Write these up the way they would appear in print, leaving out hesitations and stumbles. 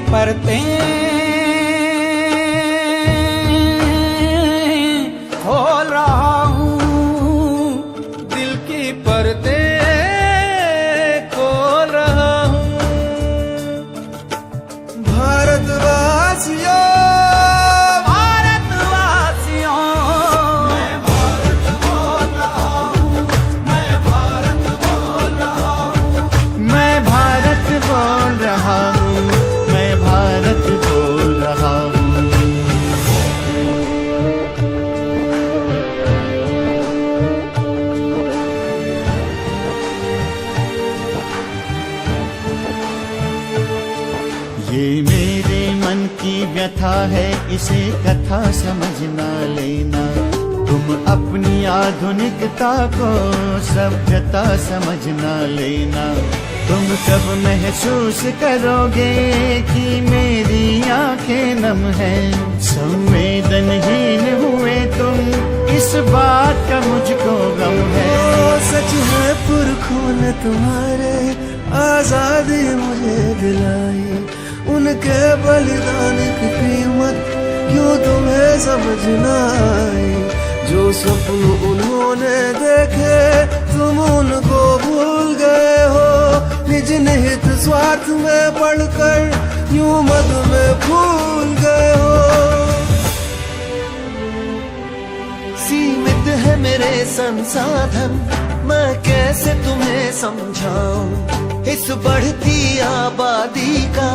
परतें खोल रहा हूँ, दिल की परतें खोल रहा हूँ। भारतवासियों ये मेरे मन की व्यथा है, इसे कथा समझना लेना। तुम अपनी आधुनिकता को सभ्यता समझना लेना। तुम कब महसूस करोगे कि मेरी आंखें नम हैं। संवेदनहीन हुए तुम, इस बात का मुझको गम है। सच है पुरखों ने तुम्हारे आजादी मुझे दिलाई। उनके बलिदान की कीमत क्यों तुम्हें समझ न आई। जो सपने उन्होंने देखे तुम उनको भूल गए हो। निज निहित स्वार्थ में पढ़कर यूं मद में भूल गए हो। सीमित है मेरे संसाधन, मैं कैसे तुम्हें समझाऊं। इस बढ़ती आबादी का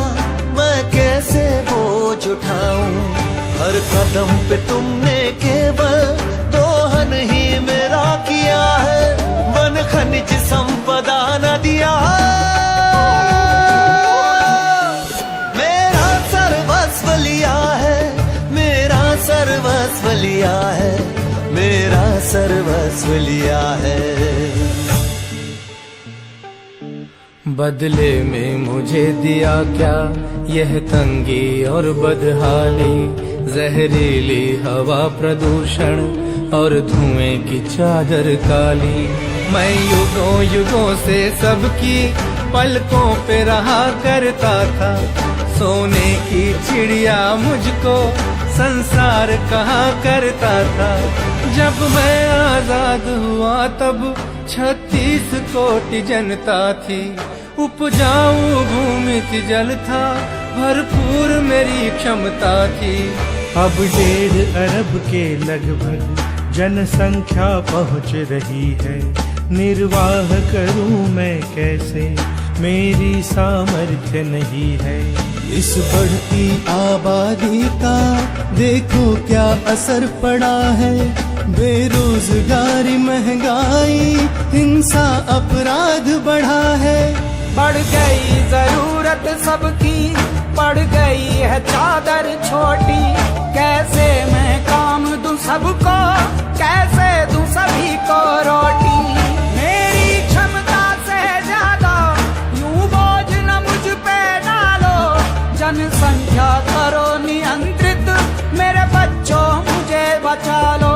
मैं कैसे बोझ उठाऊं। हर कदम पे तुमने केवल दोहन ही मेरा किया है। मन खनिज संपदा न दिया। मेरा सर्वस्व लिया है, मेरा सर्वस्व लिया है, मेरा सर्वस्व लिया है। बदले में मुझे दिया क्या यह तंगी और बदहाली। जहरीली हवा, प्रदूषण और धुएं की चादर काली। मैं युगों युगों से सबकी पलकों पे रहा करता था। सोने की चिड़िया मुझको संसार कहा करता था। जब मैं आजाद हुआ तब 36 कोटि जनता थी। उपजाऊ भूमि थी, जल था, भरपूर मेरी क्षमता थी। अब 1.5 अरब के लगभग जनसंख्या पहुंच रही है। निर्वाह करूं मैं कैसे, मेरी सामर्थ्य नहीं है। इस बढ़ती आबादी का देखो क्या असर पड़ा है। बेरोजगारी, महंगाई, हिंसा, अपराध बढ़ा है। बढ़ गई जरूरत सबकी, पड़ गई है चादर छोटी। कैसे मैं काम दूं सबको, कैसे दूं सभी को रोटी। मेरी क्षमता से ज्यादा यूं बोझ न मुझ पे डालो। जनसंख्या करो नियंत्रित, मेरे बच्चों मुझे बचा लो।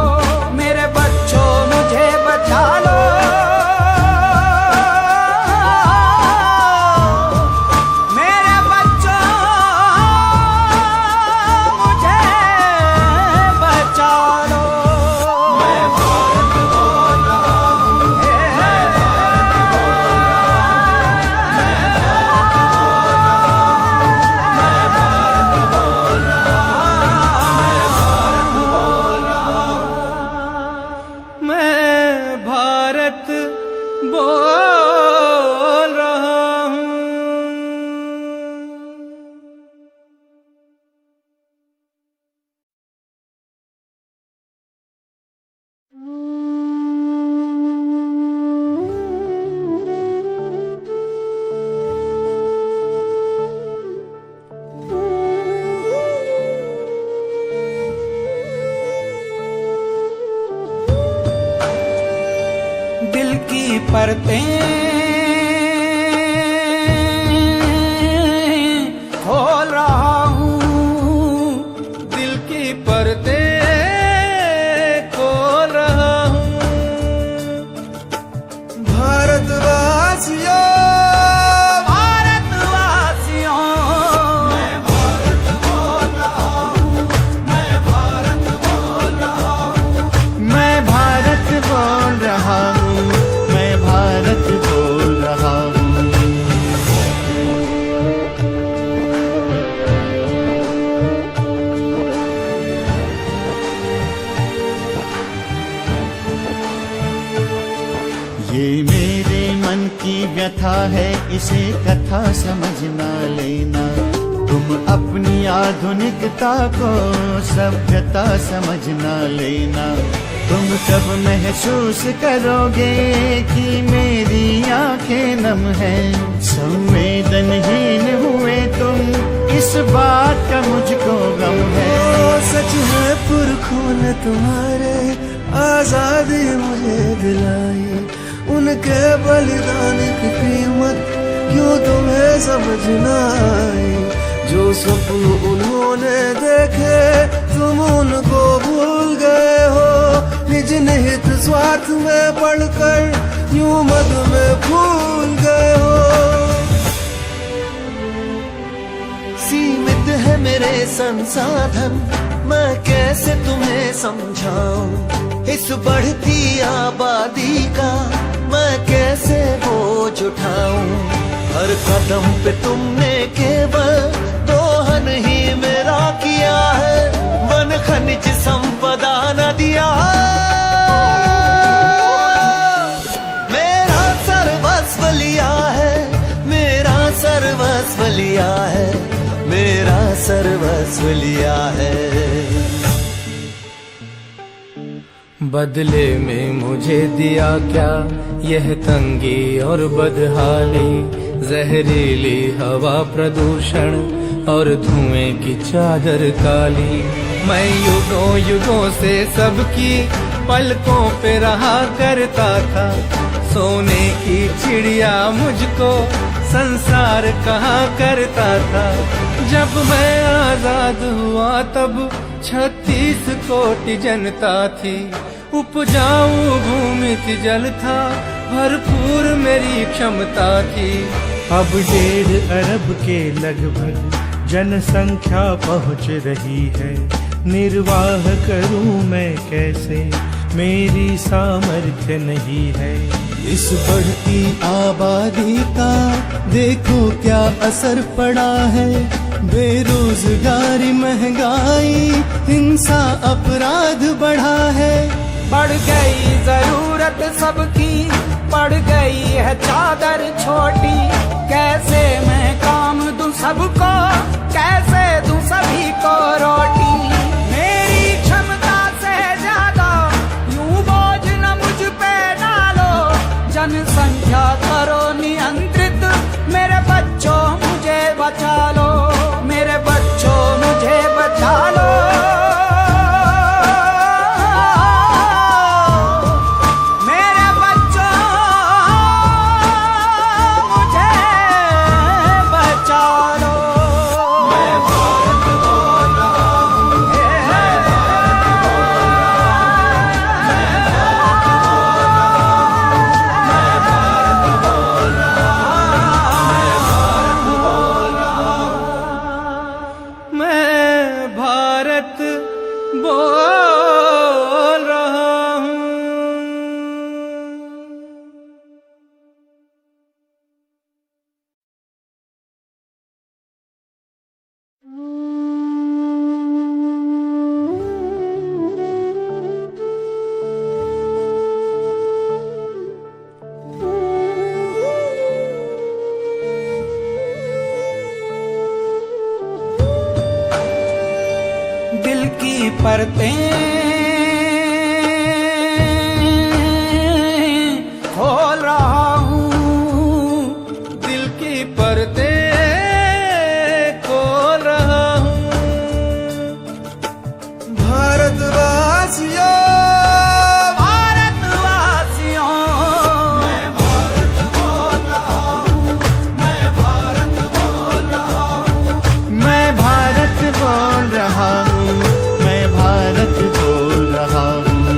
मेरे बच्चों मुझे बचा लो। बोल रहा हूँ। दिल की परतें खोल रहा हूँ, दिल की परतें खोल रहा हूँ। भारतवासियों, भारतवासियों, ये मेरे मन की व्यथा है, इसे कथा समझ ना लेना। तुम अपनी आधुनिकता को सभ्यता समझ ना लेना। तुम कब महसूस करोगे कि मेरी आंखें नम हैं। संवेदनहीन हुए तुम, इस बात का मुझको गम है। सच है पुरखों ने तुम्हारे आजादी मुझे दिलाई। उनके बलिदान की कीमत क्यों तुम्हें समझ न आई। जो सपन उन्होंने देखे तुम उनको भूल गए हो। निज निहित स्वार्थ में पढ़कर यूं मद में भूल गए हो। सीमित है मेरे संसाधन, मैं कैसे तुम्हें समझाऊं। इस बढ़ती आबादी का मैं कैसे बोझ उठाऊं। हर कदम पे तुमने केवल दोहन ही मेरा किया है। वन खनिज संपदा न दिया। मेरा सर्वस्व लिया है, मेरा सर्वस्व लिया है, मेरा सर्वस्व लिया है। बदले में मुझे दिया क्या यह तंगी और बदहाली। जहरीली हवा, प्रदूषण और धुएं की चादर काली। मैं युगों युगों से सबकी पलकों पे रहा करता था। सोने की चिड़िया मुझको संसार कहा करता था। जब मैं आजाद हुआ तब 36 कोटि जनता थी। उपजाऊ भूमि थी, जल था, भरपूर मेरी क्षमता थी। अब 1.5 अरब के लगभग जनसंख्या पहुंच रही है। निर्वाह करूं मैं कैसे, मेरी सामर्थ्य नहीं है। इस बढ़ती आबादी का देखो क्या असर पड़ा है। बेरोजगारी, महंगाई, हिंसा, अपराध बढ़ा है। बढ़ गई जरूरत सबकी, पड़ गई है चादर छोटी। कैसे मैं काम दूं सबको, कैसे दूं सभी को रोटी। मेरी क्षमता से ज्यादा यूं बोझ न मुझ पे डालो। जनसंख्या करो नियंत्रित, मेरे बच्चों मुझे बचा लो। मेरे बच्चों मुझे बचा लो। दिल की परतें खोल रहा हूँ। दिल की परतें खोल रहा हूँ। भारतवासियों, भारतवासियों, मैं भारत बोल रहा हूँ। मैं भारत बोल रहा हूँ। मैं भारत बोल रहा हूँ। मैं भारत बोल रहा हूँ।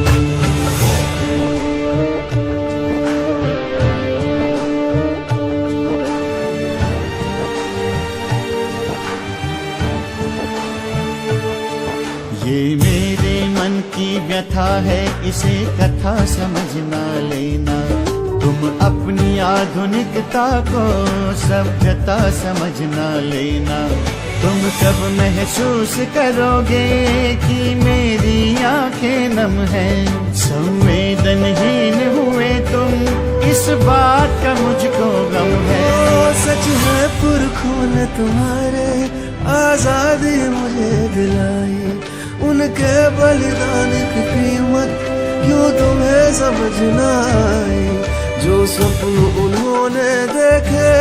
ये मेरे मन की व्यथा है, इसे कथा समझ ना लेना। तुम अपनी आधुनिकता को सभ्यता समझ ना लेना। तुम कब महसूस करोगे कि मेरी आंखें नम हैं। संवेदनहीन हुए तुम, इस बात का मुझको गम है। ओ सच है पुरखून तुम्हारे, आजादी मुझे दिलाई, उनके बलिदान की कीमत क्यों तुम्हें समझ न आई। जो सपन उन्होंने देखे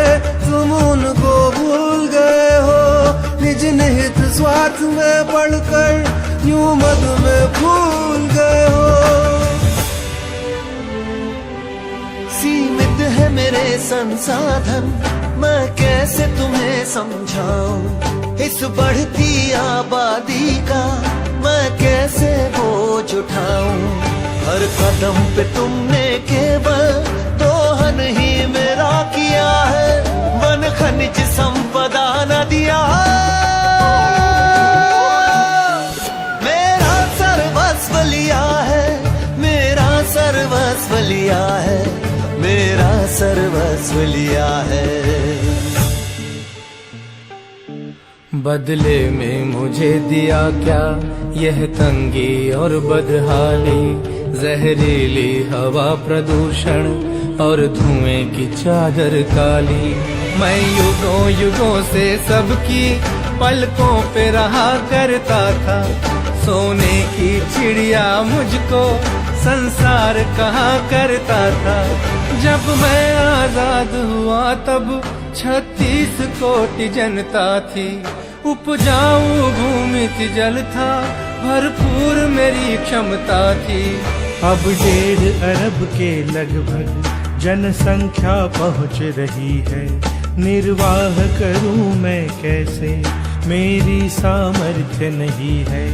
तुम उनको भूल गए हो, निज निहित स्वार्थ में पढ़कर यूं मद में भूल गए हो। सीमित है मेरे संसाधन, मैं कैसे तुम्हें समझाऊं, इस बढ़ती आबादी का मैं कैसे बोझ उठाऊं। हर कदम पे तुमने केवल दोहन ही मेरा किया है, वन खनिज संपदा न दिया। मेरा सर्वस्व लिया है, मेरा सर्वस्व लिया है, मेरा सर्वस्व लिया है। बदले में मुझे दिया क्या यह तंगी और बदहाली, जहरीली हवा प्रदूषण और धुएं की चादर काली। मैं युगों युगों से सबकी पलकों पे रहा करता था, सोने की चिड़िया मुझको संसार कहा करता था। जब मैं आजाद हुआ तब 36 कोटि जनता थी, उपजाऊ भूमि थी, जल था भरपूर मेरी क्षमता थी। अब 1.5 अरब के लगभग जनसंख्या पहुंच रही है, निर्वाह करूं मैं कैसे, मेरी सामर्थ्य नहीं है।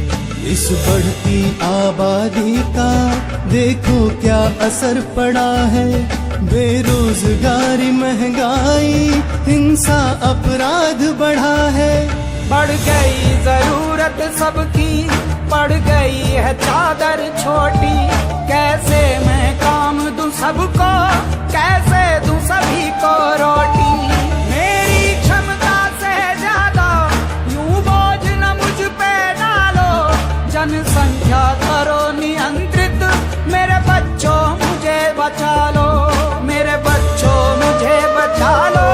इस बढ़ती आबादी का देखो क्या असर पड़ा है, बेरोजगारी, महंगाई, हिंसा, अपराध बढ़ा है। बढ़ गई जरूरत सबकी, पड़ गई है चादर छोटी, कैसे मैं काम दूं सबको, कैसे दूं सभी को रोटी। मेरी क्षमता से ज्यादा यूं बोझ न मुझ पे डालो, जनसंख्या करो नियंत्रित, मेरे बच्चों मुझे बचा लो, मेरे बच्चों मुझे बचा लो।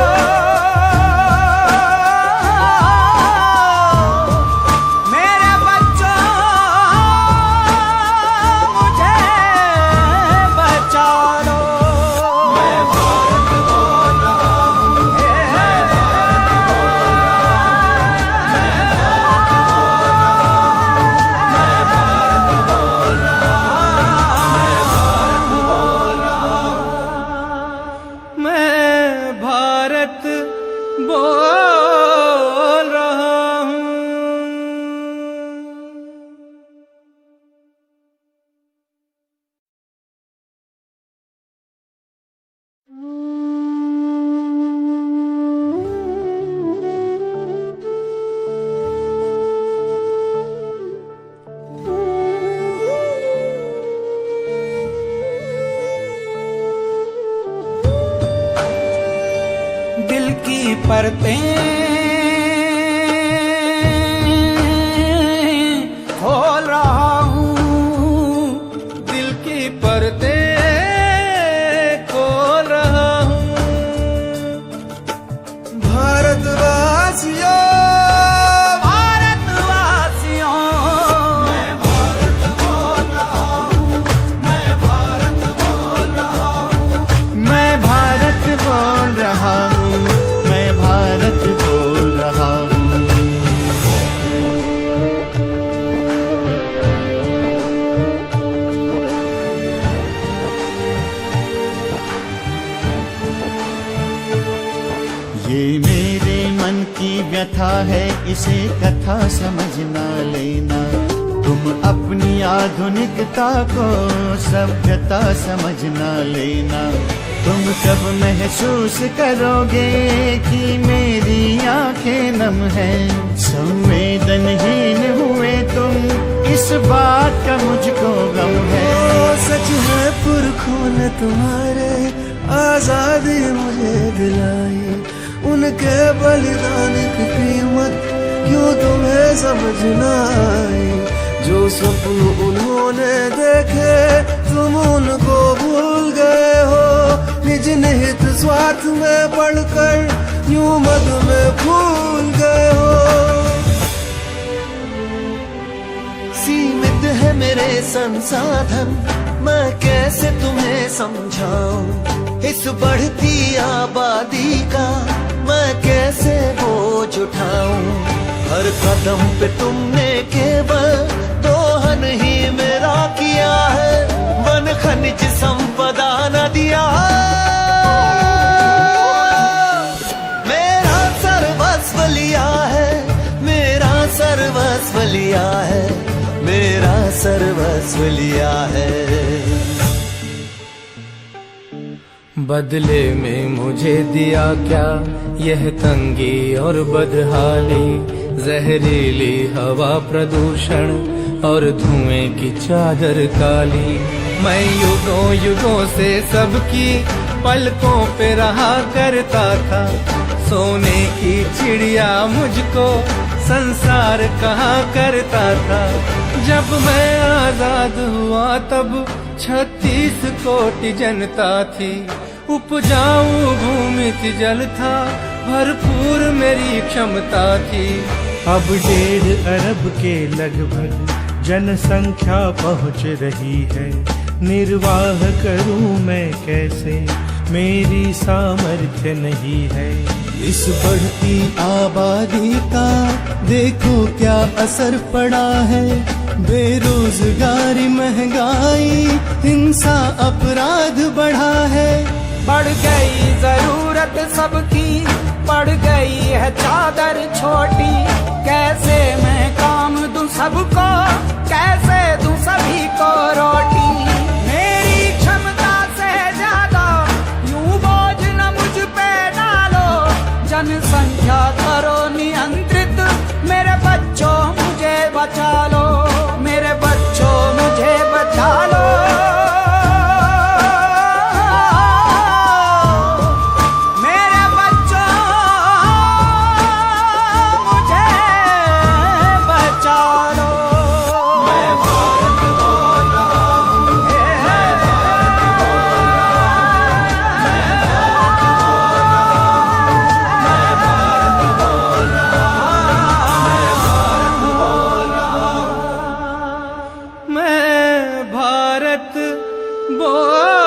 दिल की परतें खोल रहा हूँ, दिल की परतें खोल रहा हूँ। भारतवासियों, भारतवासियों, मैं भारत बोल रहा हूँ, मैं भारत बोल रहा हूँ, मैं भारत बोल रहा हूँ, मैं भारत बोल रहा हूँ। ये मेरे मन की व्यथा है, इसे कथा समझ ना लेना। तुम अपनी आधुनिकता को सभ्यता समझ ना लेना। तुम कब महसूस करोगे कि मेरी आंखें नम हैं। संवेदनहीन हुए तुम, इस बात का मुझको गम है। ओ सच है पुरखून तुम्हारे, आजादी मुझे दिलाई, उनके बलिदान की कीमत क्यों तुम्हें समझ न आई। जो सपन उन्होंने देखे तुम उनको भूल गए हो, निज निहित स्वार्थ में पढ़कर यूं मद में भूल गए हो। सीमित है मेरे संसाधन, मैं कैसे तुम्हें समझाऊं। इस बढ़ती आबादी का मैं कैसे बोझ उठाऊं। हर कदम पे तुमने केवल दोहन ही मेरा किया है, वन खनिज संपदा न दिया। मेरा सर्वस्व लिया है, मेरा सर्वस्व लिया है, मेरा सर्वस्व लिया है। बदले में मुझे दिया क्या यह तंगी और बदहाली, जहरीली हवा प्रदूषण और धुएं की चादर काली। मैं युगों युगों से सबकी पलकों पे रहा करता था, सोने की चिड़िया मुझको संसार कहा करता था। जब मैं आजाद हुआ तब 36 कोटि जनता थी, उपजाऊ भूमि थी, जल था, भरपूर मेरी क्षमता थी। अब 1.5 अरब के लगभग जनसंख्या पहुंच रही है, निर्वाह करूं मैं कैसे, मेरी सामर्थ्य नहीं है। इस बढ़ती आबादी का देखो क्या असर पड़ा है, बेरोजगारी, महंगाई, हिंसा, अपराध बढ़ा है। बढ़ गई जरूरत सबकी, पड़ गई है चादर छोटी। कैसे मैं काम दूं सबको, कैसे दूं सभी को रोटी। मेरी क्षमता से ज्यादा यूं बोझ न मुझ पे डालो, जनसंख्या करो नियंत्रित, मेरे बच्चों मुझे बचा लो, मेरे बच्चों मुझे बचा लो। भारत बोल